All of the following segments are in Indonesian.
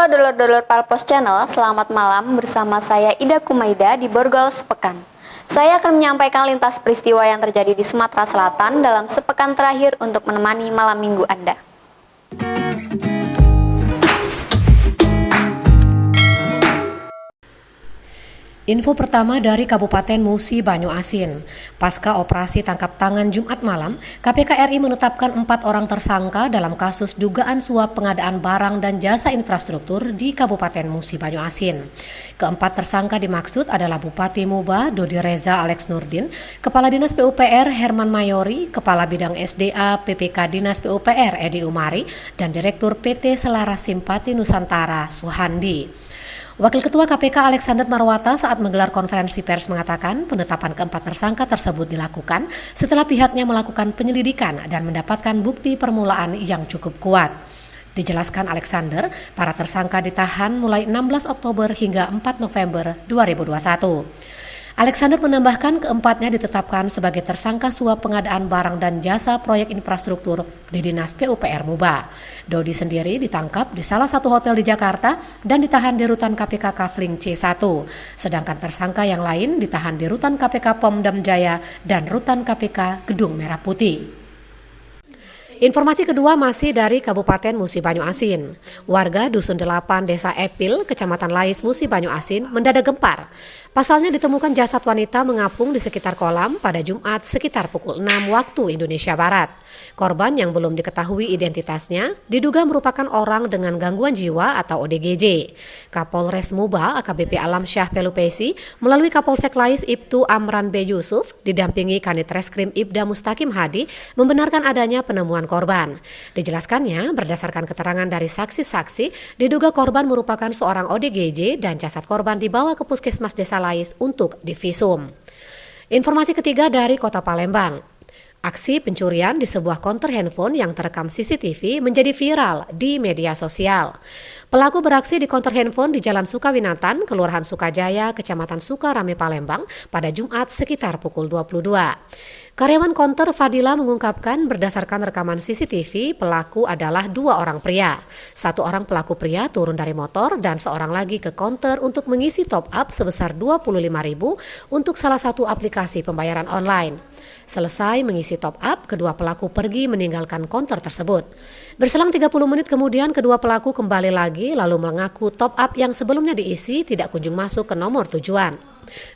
Halo dulur-dulur Palpos Channel, selamat malam bersama saya Ida Kumaida di Borgol Sepekan. Saya akan menyampaikan lintas peristiwa yang terjadi di Sumatera Selatan dalam sepekan terakhir untuk menemani malam minggu Anda. Info pertama dari Kabupaten Musi Banyu Asin. Pasca operasi tangkap tangan Jumat malam, KPK RI menetapkan 4 orang tersangka dalam kasus dugaan suap pengadaan barang dan jasa infrastruktur di Kabupaten Musi Banyu Asin. Keempat tersangka dimaksud adalah Bupati Muba Dodi Reza Alex Nurdin, Kepala Dinas PUPR Herman Mayori, Kepala Bidang SDA PPK Dinas PUPR Edi Umari, dan Direktur PT Selaras Simpati Nusantara Suhandi. Wakil Ketua KPK Alexander Marwata saat menggelar konferensi pers mengatakan penetapan keempat tersangka tersebut dilakukan setelah pihaknya melakukan penyelidikan dan mendapatkan bukti permulaan yang cukup kuat. Dijelaskan Alexander, para tersangka ditahan mulai 16 Oktober hingga 4 November 2021. Alexander menambahkan keempatnya ditetapkan sebagai tersangka suap pengadaan barang dan jasa proyek infrastruktur di Dinas PUPR Muba. Dodi sendiri ditangkap di salah satu hotel di Jakarta dan ditahan di Rutan KPK Kafling C1. Sedangkan tersangka yang lain ditahan di Rutan KPK Pom Dam Jaya dan Rutan KPK Gedung Merah Putih. Informasi kedua masih dari Kabupaten Musi Banyu Asin. Warga Dusun 8 Desa Epil, Kecamatan Lais, Musi Banyu Asin mendadak gempar. Pasalnya ditemukan jasad wanita mengapung di sekitar kolam pada Jumat sekitar pukul 6 waktu Indonesia Barat. Korban yang belum diketahui identitasnya diduga merupakan orang dengan gangguan jiwa atau ODGJ. Kapolres Muba AKBP Alam Syah Pelupesi melalui Kapolsek Lais Ibtu Amran B. Yusuf didampingi Kanit Reskrim Ibda Mustaqim Hadi membenarkan adanya penemuan korban. Dijelaskannya berdasarkan keterangan dari saksi-saksi diduga korban merupakan seorang ODGJ dan jasad korban dibawa ke Puskesmas Desa Lais untuk divisum. Informasi ketiga dari Kota Palembang. Aksi pencurian di sebuah konter handphone yang terekam CCTV menjadi viral di media sosial. Pelaku beraksi di konter handphone di Jalan Sukawinatan, Kelurahan Sukajaya, Kecamatan Sukarame, Palembang pada Jumat sekitar pukul 22. Karyawan konter Fadila mengungkapkan berdasarkan rekaman CCTV, pelaku adalah 2 orang pria. 1 orang pelaku pria turun dari motor dan seorang lagi ke konter untuk mengisi top up sebesar Rp25.000 untuk salah satu aplikasi pembayaran online. Selesai mengisi top up, kedua pelaku pergi meninggalkan konter tersebut. Berselang 30 menit kemudian kedua pelaku kembali lagi lalu mengaku top up yang sebelumnya diisi tidak kunjung masuk ke nomor tujuan.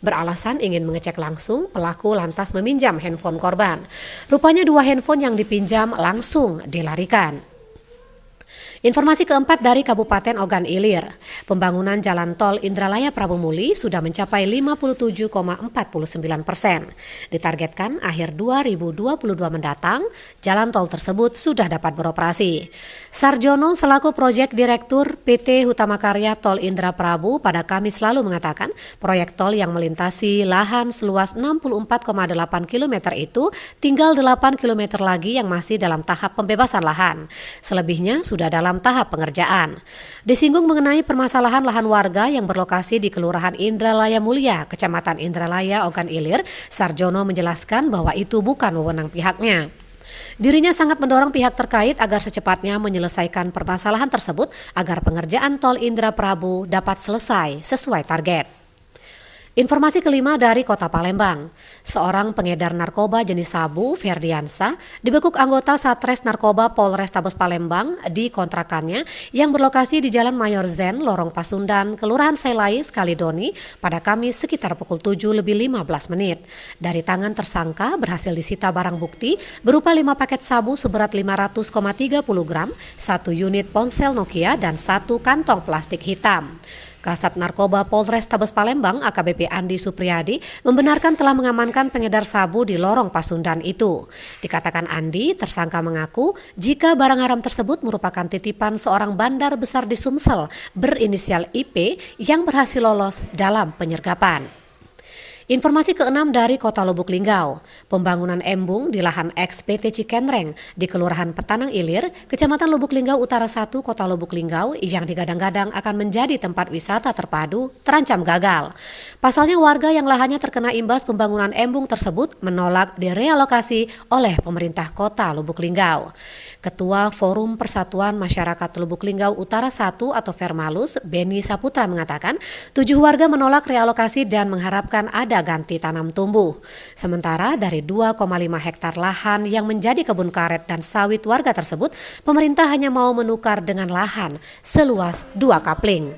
Beralasan ingin mengecek langsung, pelaku lantas meminjam handphone korban. Rupanya 2 handphone yang dipinjam langsung dilarikan. Informasi keempat dari Kabupaten Ogan Ilir. Pembangunan jalan tol Indralaya Prabu Muli sudah mencapai 57,49%. Ditargetkan akhir 2022 mendatang, jalan tol tersebut sudah dapat beroperasi. Sarjono selaku Proyek Direktur PT Hutama Karya Tol Indra Prabu pada Kamis lalu mengatakan proyek tol yang melintasi lahan seluas 64,8 km itu tinggal 8 km lagi yang masih dalam tahap pembebasan lahan. Selebihnya sudah dalam tahap pengerjaan. Disinggung mengenai permasalahan lahan warga yang berlokasi di Kelurahan Indralaya Mulia, Kecamatan Indralaya, Ogan Ilir, Sarjono menjelaskan bahwa itu bukan wewenang pihaknya. Dirinya sangat mendorong pihak terkait agar secepatnya menyelesaikan permasalahan tersebut agar pengerjaan tol Indra Prabu dapat selesai sesuai target. Informasi kelima dari Kota Palembang. Seorang pengedar narkoba jenis sabu, Ferdiansa, dibekuk anggota Satres Narkoba Polrestabes Palembang di kontrakannya yang berlokasi di Jalan Mayor Zen, Lorong Pasundan, Kelurahan Selais, Kalidoni pada Kamis sekitar pukul 7:15. Dari tangan tersangka berhasil disita barang bukti berupa 5 paket sabu seberat 500,30 gram, 1 unit ponsel Nokia dan 1 kantong plastik hitam. Kasat Narkoba Polrestabes Palembang AKBP Andi Supriyadi membenarkan telah mengamankan pengedar sabu di Lorong Pasundan itu. Dikatakan Andi, tersangka mengaku jika barang haram tersebut merupakan titipan seorang bandar besar di Sumsel berinisial IP yang berhasil lolos dalam penyergapan. Informasi keenam dari Kota Lubuk Linggau. Pembangunan embung di lahan eks PT Cikenreng di Kelurahan Petanang Ilir, Kecamatan Lubuk Linggau Utara 1, Kota Lubuk Linggau yang digadang-gadang akan menjadi tempat wisata terpadu terancam gagal. Pasalnya warga yang lahannya terkena imbas pembangunan embung tersebut menolak direlokasi oleh pemerintah kota Lubuk Linggau. Ketua Forum Persatuan Masyarakat Lubuk Linggau Utara 1 atau Vermalus, Beni Saputra mengatakan 7 warga menolak realokasi dan mengharapkan ada ganti tanam tumbuh. Sementara dari 2,5 hektar lahan yang menjadi kebun karet dan sawit warga tersebut, pemerintah hanya mau menukar dengan lahan seluas 2 kapling.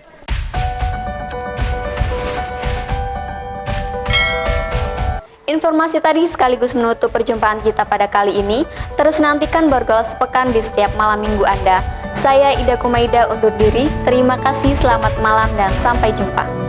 Informasi tadi sekaligus menutup perjumpaan kita pada kali ini. Terus nantikan Borgol Sepekan di setiap malam minggu Anda. Saya Ida Kumaida undur diri. Terima kasih, selamat malam dan sampai jumpa.